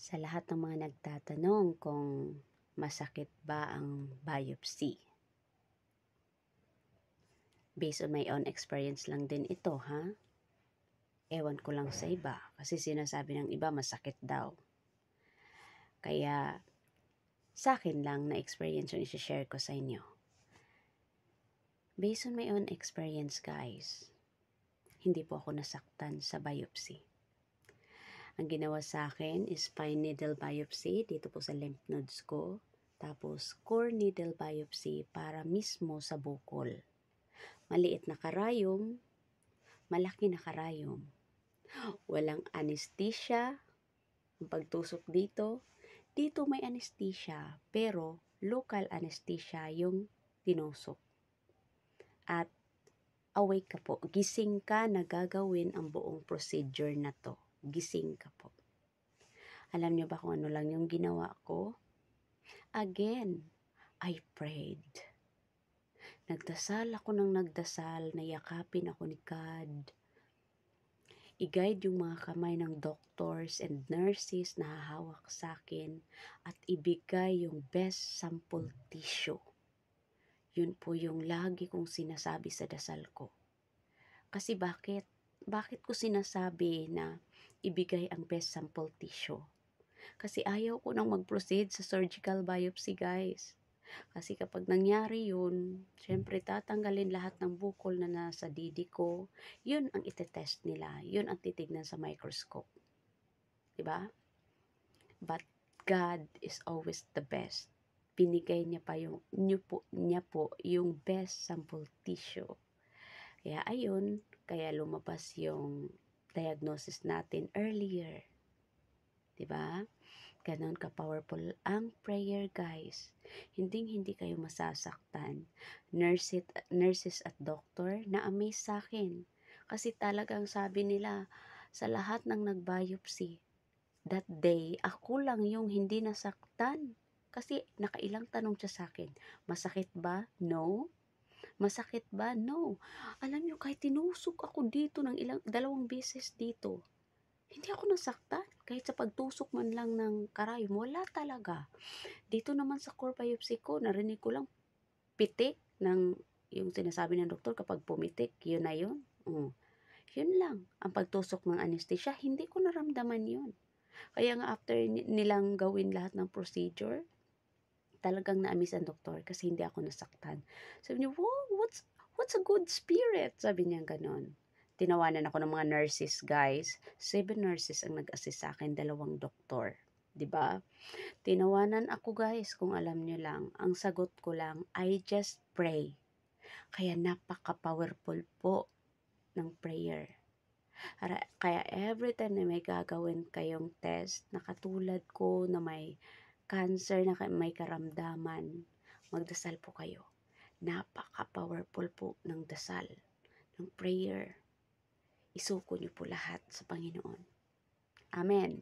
Sa lahat ng mga nagtatanong kung masakit ba ang biopsy. Based on my own experience lang din ito, ha? Ewan ko lang sa iba kasi sinasabi ng iba masakit daw. Kaya sa akin lang na experience yung isi-share ko sa inyo. Based on my own experience, guys, hindi po ako nasaktan sa biopsy. Ang ginawa sa akin is fine needle biopsy dito po sa lymph nodes ko. Tapos core needle biopsy para mismo sa bukol. Maliit na karayom, malaki na karayom. Walang anesthesia. Ang pagtusok dito, dito may anesthesia, pero local anesthesia yung tinusok. At awake ka po, gising ka na gagawin ang buong procedure na to. Gising ka po. Alam niyo ba kung ano lang yung ginawa ko? Again, I prayed. Nagdasal ako ng nagdasal, nayakapin ako ni God. I-guide yung mga kamay ng doctors and nurses na hahawak sa akin at ibigay yung best sample tissue. Yun po yung lagi kong sinasabi sa dasal ko. Kasi bakit? Bakit ko sinasabi na ibigay ang best sample tissue? Kasi ayaw ko nang mag-proceed sa surgical biopsy, guys. Kasi kapag nangyari yun, syempre tatanggalin lahat ng bukol na nasa didi ko. Yun ang itetest nila. Yun ang titignan sa microscope. Diba? But God is always the best. Binigay niya po yung best sample tissue. Kaya ayun, kaya lumabas yung diagnosis natin earlier. Diba? Ganon ka-powerful ang prayer, guys. Hindi kayo masasaktan. Nurses at doctor, na-amaze sa akin. Kasi talagang sabi nila, sa lahat ng nag-biopsy, that day, ako lang yung hindi nasaktan. Kasi nakailang tanong siya sa akin, masakit ba? No. Masakit ba? No. Alam nyo, kahit tinusok ako dito ng dalawang beses dito, hindi ako nasaktan. Kahit sa pagtusok man lang ng karayom, wala talaga. Dito naman sa core biopsy ko, narinig ko lang pitik ng yung sinasabi ng doktor kapag pumitik, yun na yun. Yun lang. Ang pagtusok ng anesthesia, hindi ko naramdaman yun. Kaya nga after nilang gawin lahat ng procedure, talagang na-amaze ang doktor kasi hindi ako nasaktan. Sabi niya, wow, what's a good spirit? Sabi niya ganon. Tinawanan ako ng mga nurses, guys. 7 nurses ang nag-assist sa akin, 2 doktor. 'Di ba? Tinawanan ako, guys, kung alam niyo lang. Ang sagot ko lang, I just pray. Kaya napaka-powerful po ng prayer. Kaya every time na may gagawin kayong test, na katulad ko na may cancer na may karamdaman, magdasal po kayo. Napaka-powerful po ng dasal, ng prayer. Isuko niyo po lahat sa Panginoon. Amen.